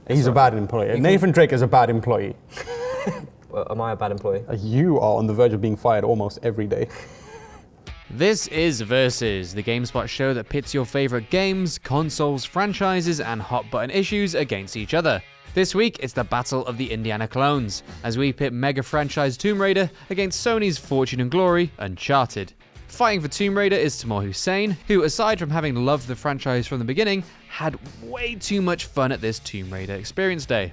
He's a bad employee. Nathan Drake is a bad employee. Well, am I a bad employee? You are on the verge of being fired almost every day. This is Versus, the GameSpot show that pits your favorite games, consoles, franchises, and hot button issues against each other. This week, it's the Battle of the Indiana Clones, as we pit mega franchise Tomb Raider against Sony's Fortune and Glory, Uncharted. Fighting for Tomb Raider is Tamoor Hussain, who, aside from having loved the franchise from the beginning, had way too much fun at this Tomb Raider experience day.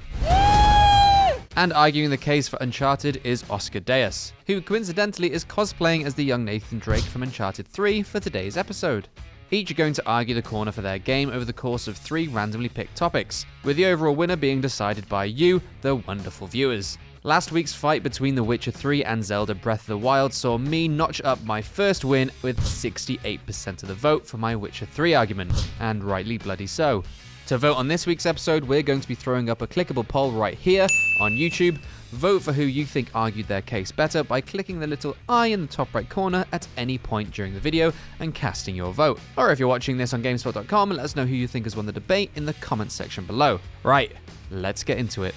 And arguing the case for Uncharted is Oscar Dayus, who coincidentally is cosplaying as the young Nathan Drake from Uncharted 3 for today's episode. Each are going to argue the corner for their game over the course of 3 randomly picked topics, with the overall winner being decided by you, the wonderful viewers. Last week's fight between The Witcher 3 and Zelda Breath of the Wild saw me notch up my first win with 68% of the vote for my Witcher 3 argument, and rightly bloody so. To vote on this week's episode, we're going to be throwing up a clickable poll right here on YouTube. Vote for who you think argued their case better by clicking the little eye in the top right corner at any point during the video and casting your vote. Or if you're watching this on GameSpot.com, let us know who you think has won the debate in the comments section below. Right, let's get into it.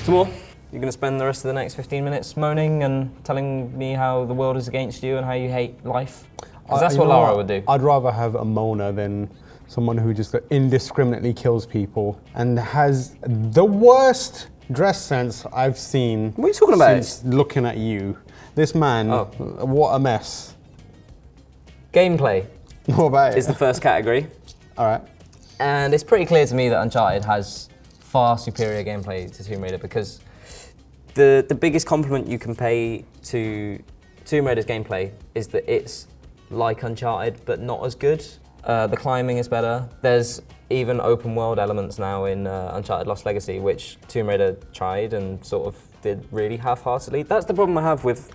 Tamoor, you're going to spend the rest of the next 15 minutes moaning and telling me how the world is against you and how you hate life? Because that's what Lara would do. I'd rather have a moaner than someone who just indiscriminately kills people and has the worst dress sense I've seen. What are you talking about? Since looking at you. This man, what a mess. Gameplay What about it? is the first category. All right. And it's pretty clear to me that Uncharted has far superior gameplay to Tomb Raider, because the biggest compliment you can pay to Tomb Raider's gameplay is that it's like Uncharted, but not as good. The climbing is better. There's even open world elements now in Uncharted Lost Legacy, which Tomb Raider tried and sort of did really half-heartedly. That's the problem I have with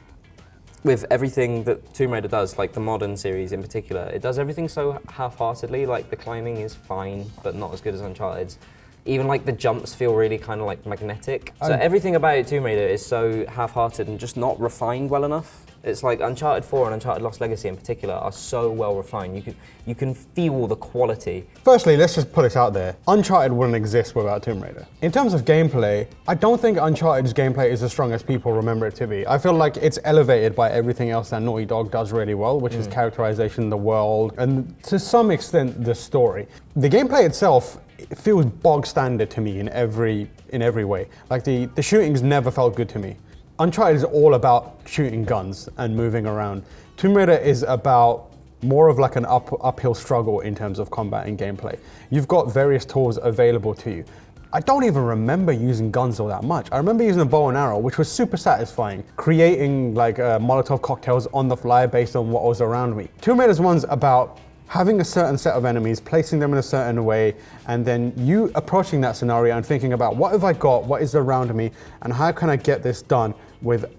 everything that Tomb Raider does, like the modern series in particular. It does everything so half-heartedly. Like the climbing is fine, but not as good as Uncharted's. Even like the jumps feel really kind of like magnetic. So everything about Tomb Raider is so half-hearted and just not refined well enough. It's like Uncharted 4 and Uncharted Lost Legacy in particular are so well refined. You can feel the quality. Firstly, let's just put this out there. Uncharted wouldn't exist without Tomb Raider. In terms of gameplay, I don't think Uncharted's gameplay is as strong as people remember it to be. I feel like it's elevated by everything else that Naughty Dog does really well, which is characterization, the world, and to some extent the story. The gameplay itself, it feels bog standard to me in every way. Like the shooting's never felt good to me. Uncharted is all about shooting guns and moving around. Tomb Raider is about more of like an uphill struggle in terms of combat and gameplay. You've got various tools available to you. I don't even remember using guns all that much. I remember using a bow and arrow, which was super satisfying, creating like Molotov cocktails on the fly based on what was around me. Tomb Raider's one's about having a certain set of enemies, placing them in a certain way, and then you approaching that scenario and thinking about what have I got, what is around me, and how can I get this done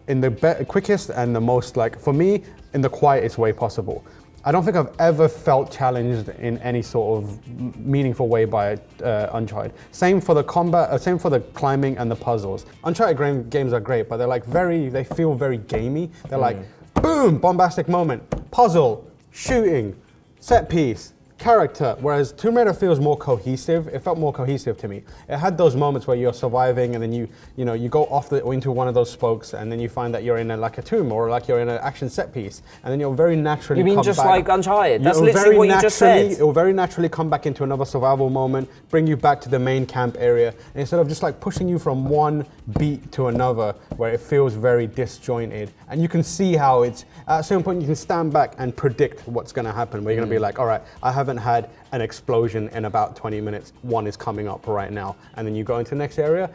in the quickest and the most, like, for me, in the quietest way possible. I don't think I've ever felt challenged in any sort of meaningful way by Uncharted. Same for the combat, same for the climbing and the puzzles. Uncharted games are great, but they feel very gamey. They're like, boom, bombastic moment, puzzle, shooting, set piece, character, whereas Tomb Raider feels more cohesive. It felt more cohesive to me. It had those moments where you're surviving and then you go off into one of those spokes and then you find that you're in a tomb or like you're in an action set piece and then you'll very naturally come back. You mean just like Uncharted? That's literally what you just said. It will very naturally come back into another survival moment, bring you back to the main camp area, and instead of just like pushing you from one beat to another where it feels very disjointed. And you can see how it's, at a certain point you can stand back and predict what's gonna happen, where you're gonna be like, all right, I haven't had an explosion in about 20 minutes. One is coming up right now. And then you go into the next area.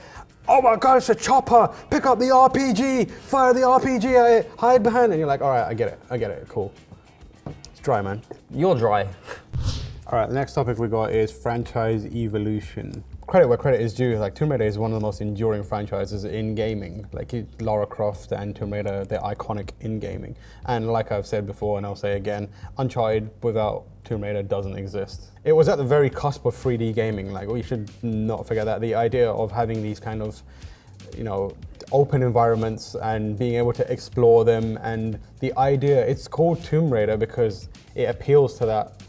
Oh my God, it's a chopper. Pick up the RPG, fire the RPG, hide behind. And you're like, all right, I get it, cool. It's dry, man. You're dry. All right, the next topic we got is franchise evolution. Credit where credit is due. Like Tomb Raider is one of the most enduring franchises in gaming. Like Lara Croft and Tomb Raider, they're iconic in gaming. And like I've said before, and I'll say again, Uncharted without Tomb Raider doesn't exist. It was at the very cusp of 3D gaming. Like we should not forget that. The idea of having these kind of, open environments and being able to explore them, and the idea, it's called Tomb Raider because it appeals to that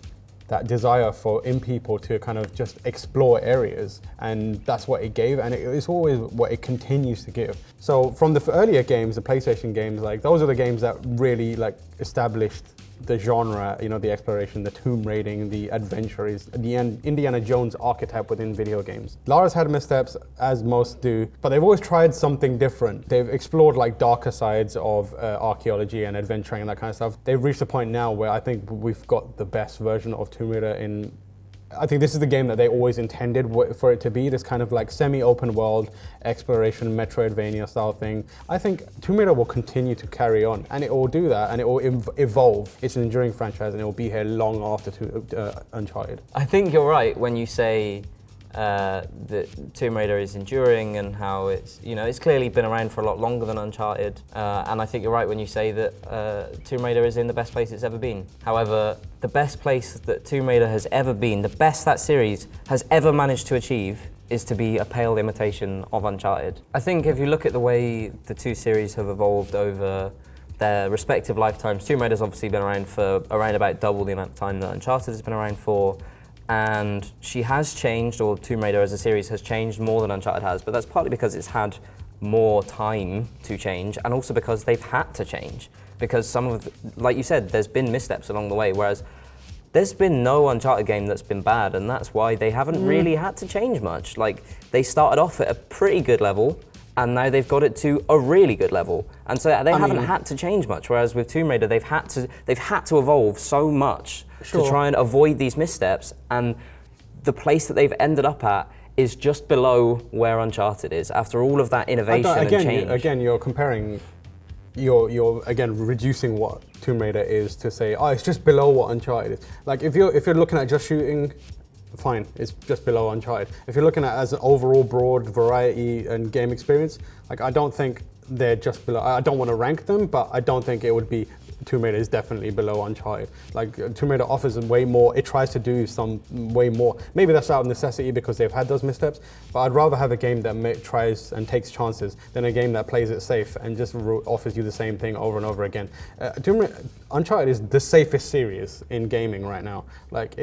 that desire in people to kind of just explore areas, and that's what it gave, and it's always what it continues to give. So from the earlier games, the PlayStation games, like those are the games that really like established the genre, you know, the exploration, the tomb raiding, the adventure is the Indiana Jones archetype within video games. Lara's had missteps, as most do, but they've always tried something different. They've explored like darker sides of archaeology and adventuring and that kind of stuff. They've reached a point now where I think we've got the best version of Tomb Raider in. I think this is the game that they always intended for it to be, this kind of like semi-open world exploration, Metroidvania style thing. I think Tomb Raider will continue to carry on, and it will do that, and it will evolve. It's an enduring franchise, and it will be here long after Uncharted. I think you're right when you say that Tomb Raider is enduring and how it's, you know, it's clearly been around for a lot longer than Uncharted. And I think you're right when you say that Tomb Raider is in the best place it's ever been. However, the best place that Tomb Raider has ever been, the best that series has ever managed to achieve, is to be a pale imitation of Uncharted. I think if you look at the way the two series have evolved over their respective lifetimes, Tomb Raider's obviously been around for around about double the amount of time that Uncharted has been around for. And she has changed, or Tomb Raider as a series has changed more than Uncharted has, but that's partly because it's had more time to change, and also because they've had to change. Because some of, like you said, there's been missteps along the way, whereas there's been no Uncharted game that's been bad, and that's why they haven't really had to change much. Like, they started off at a pretty good level, and now they've got it to a really good level. And so they haven't had to change much, whereas with Tomb Raider, they've had to evolve so much to try and avoid these missteps, and the place that they've ended up at is just below where Uncharted is, after all of that innovation and change. Again, you're comparing, you're again reducing what Tomb Raider is to say, oh, it's just below what Uncharted is. Like, if you're looking at just shooting, fine, it's just below Uncharted. If you're looking at as an overall broad variety and game experience, like, I don't think they're just below. I don't want to rank them, but I don't think it would be. Tomb Raider is definitely below Uncharted. Like, Tomb Raider offers way more. It tries to do some way more. Maybe that's out of necessity because they've had those missteps, but I'd rather have a game that tries and takes chances than a game that plays it safe and just offers you the same thing over and over again. Uncharted is the safest series in gaming right now. Like,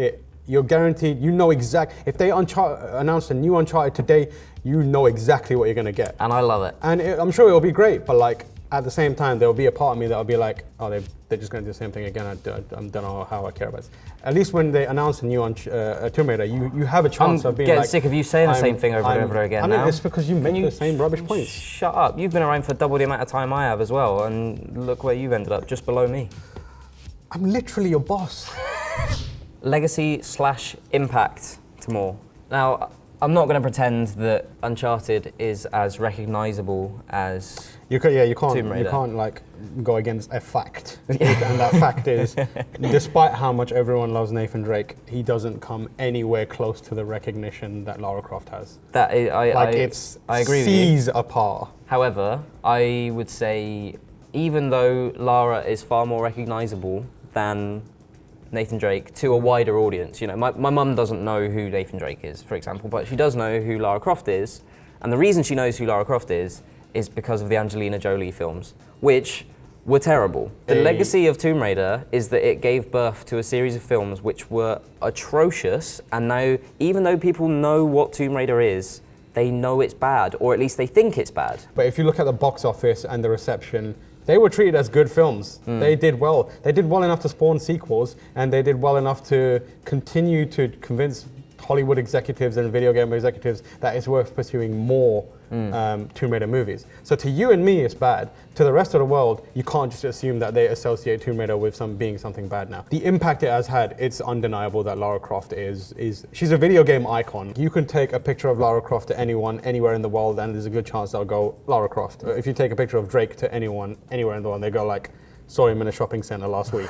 you're guaranteed, you know if they announced a new Uncharted today, you know exactly what you're gonna get. And I love it. And I'm sure it'll be great, but like, at the same time, there'll be a part of me that'll be like, oh, they're just going to do the same thing again. I don't know how I care about this. At least when they announce a new Tomb Raider, you have a chance of being like... I'm getting sick of you saying the same thing over and over again now. It's because you make the same rubbish points. Shut up. You've been around for double the amount of time I have as well, and look where you've ended up, just below me. I'm literally your boss. Legacy/impact, Tamoor. Now, I'm not going to pretend that Uncharted is as recognisable as you can't like go against a fact, and that fact is, despite how much everyone loves Nathan Drake, he doesn't come anywhere close to the recognition that Lara Croft has. I agree with you. Seas apart. However, I would say, even though Lara is far more recognisable than Nathan Drake to a wider audience. You know, my mum doesn't know who Nathan Drake is, for example, but she does know who Lara Croft is. And the reason she knows who Lara Croft is because of the Angelina Jolie films, which were terrible. The legacy of Tomb Raider is that it gave birth to a series of films which were atrocious, and now, even though people know what Tomb Raider is, they know it's bad, or at least they think it's bad. But if you look at the box office and the reception, they were treated as good films. They did well. They did well enough to spawn sequels, and they did well enough to continue to convince Hollywood executives and video game executives that it's worth pursuing more Tomb Raider movies. So to you and me, it's bad. To the rest of the world, you can't just assume that they associate Tomb Raider with being something bad now. The impact it has had, it's undeniable that Lara Croft she's a video game icon. You can take a picture of Lara Croft to anyone, anywhere in the world, and there's a good chance they'll go, Lara Croft. If you take a picture of Drake to anyone, anywhere in the world, they go like, saw him in a shopping center last week.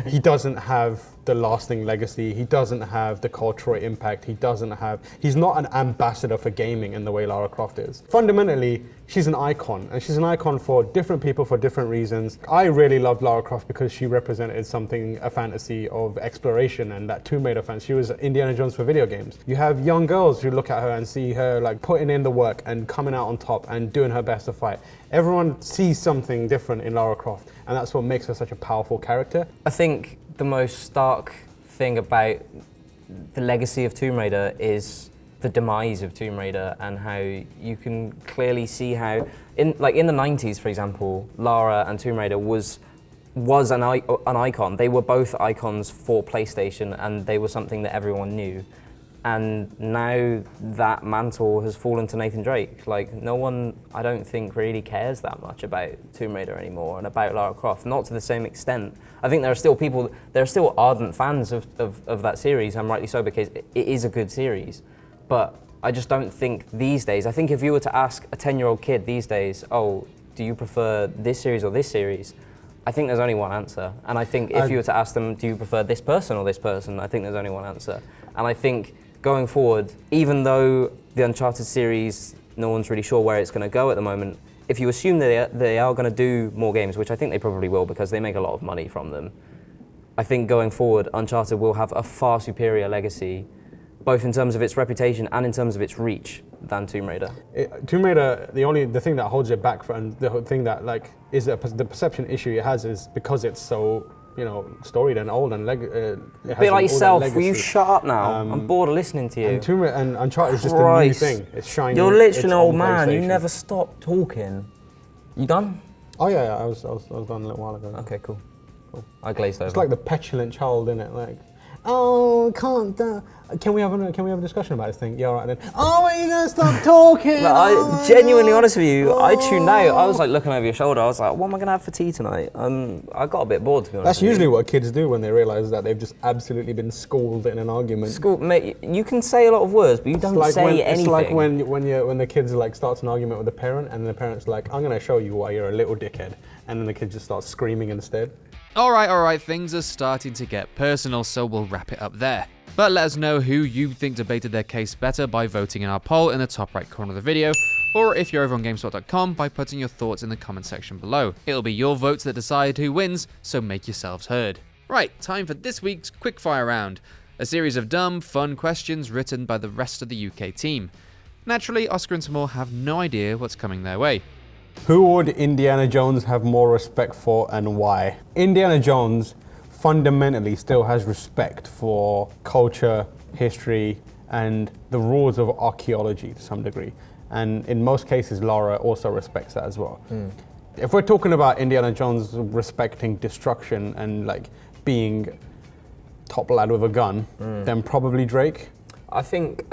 He doesn't have the lasting legacy. He doesn't have the cultural impact. He's not an ambassador for gaming in the way Lara Croft is. Fundamentally, she's an icon, and she's an icon for different people for different reasons. I really loved Lara Croft because she represented a fantasy of exploration, and that Tomb Raider fan. She was Indiana Jones for video games. You have young girls who look at her and see her like putting in the work and coming out on top and doing her best to fight. Everyone sees something different in Lara Croft, and that's what makes her such a powerful character. I think the most stark thing about the legacy of Tomb Raider is the demise of Tomb Raider, and how you can clearly see how, in the 90s, for example, Lara and Tomb Raider was an icon. They were both icons for PlayStation, and they were something that everyone knew. And now that mantle has fallen to Nathan Drake. Like, no one, I don't think, really cares that much about Tomb Raider anymore and about Lara Croft, not to the same extent. I think there are still ardent fans of that series, and rightly so, because it is a good series. But I just don't think these days, I think if you were to ask a 10-year-old kid these days, oh, do you prefer this series or this series? I think there's only one answer. And I think if you were to ask them, do you prefer this person or this person? I think there's only one answer. And I think going forward, even though the Uncharted series, no one's really sure where it's going to go at the moment, if you assume that they are going to do more games, which I think they probably will because they make a lot of money from them, I think going forward, Uncharted will have a far superior legacy, both in terms of its reputation and in terms of its reach, than Tomb Raider. Tomb Raider, the thing that holds it back, and the thing that is the perception issue it has is because it's so, storied and old and it has Be like yourself, legacy. will you shut up now? I'm bored of listening to you. And Tomb Raider and Uncharted is just a new thing. It's shiny. You're literally an old man. You never stop talking. You done? Oh yeah, I was done a little while ago. Okay, cool. I glazed over. It's like the petulant child, isn't it? Like, oh, can't. Can we have a discussion about this thing? Yeah, all right then. Oh, are you gonna stop talking? I genuinely honest with you, I tuned out. I was like looking over your shoulder. I was like, what am I gonna have for tea tonight? I got a bit bored, to be honest. That's usually what kids do when they realise that they've just absolutely been schooled in an argument. Mate, you can say a lot of words, but you don't say anything. It's like when the kids starts an argument with a parent, and the parent's like, I'm gonna show you why you're a little dickhead, and then the kid just starts screaming instead. All right, things are starting to get personal, so we'll wrap it up there. But let us know who you think debated their case better by voting in our poll in the top right corner of the video, or if you're over on GameSpot.com, by putting your thoughts in the comment section below. It'll be your votes that decide who wins, so make yourselves heard. Right, time for this week's quickfire round, a series of dumb, fun questions written by the rest of the UK team. Naturally, Oscar and Tamoor have no idea what's coming their way. Who would Indiana Jones have more respect for and why? Indiana Jones fundamentally still has respect for culture, history, and the rules of archaeology to some degree. And in most cases, Lara also respects that as well. If we're talking about Indiana Jones respecting destruction and being top lad with a gun, then probably Drake. I think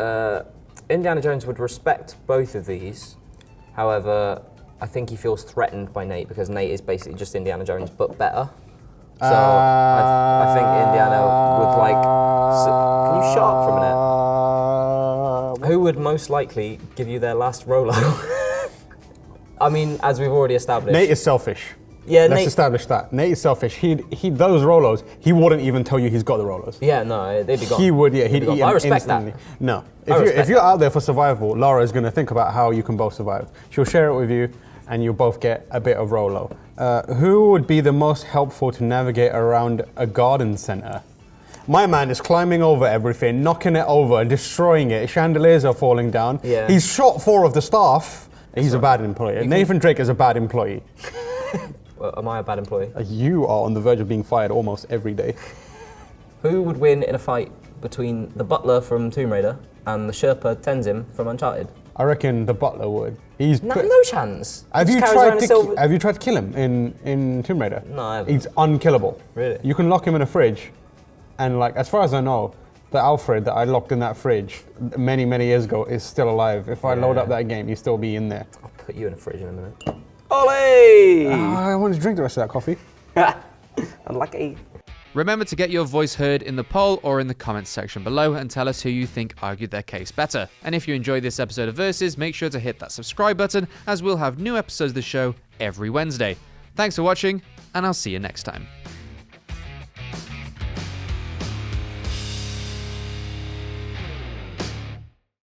Indiana Jones would respect both of these. However, I think he feels threatened by Nate because Nate is basically just Indiana Jones, but better. So I think Indiana would can you shut up for a minute? Who would most likely give you their last Rolo? I mean, as we've already established. Nate is selfish. Yeah, Let's establish that. Nate is selfish. He those Rolos, he wouldn't even tell you he's got the Rolos. Yeah, no, they'd be gone. He would, he'd eat them I respect instantly. that. No, if you're out there for survival, Lara is going to think about how you can both survive. She'll share it with you, and you'll both get a bit of Rolo. Who would be the most helpful to navigate around a garden center? My man is climbing over everything, knocking it over, destroying it. Chandeliers are falling down. Yeah. He's shot 4 of the staff. He's a bad employee. Nathan Drake is a bad employee. Well, am I a bad employee? You are on the verge of being fired almost every day. Who would win in a fight between the butler from Tomb Raider and the Sherpa Tenzin from Uncharted? I reckon the butler would. No chance. Have you tried to kill him in Tomb Raider? No, I haven't. He's unkillable. Really? You can lock him in a fridge, and as far as I know, the Alfred that I locked in that fridge many years ago is still alive. If I load up that game, he'll still be in there. I'll put you in a fridge in a minute. Olé! I want to drink the rest of that coffee. Unlucky. Remember to get your voice heard in the poll or in the comments section below and tell us who you think argued their case better. And if you enjoyed this episode of Versus, make sure to hit that subscribe button, as we'll have new episodes of the show every Wednesday. Thanks for watching, and I'll see you next time.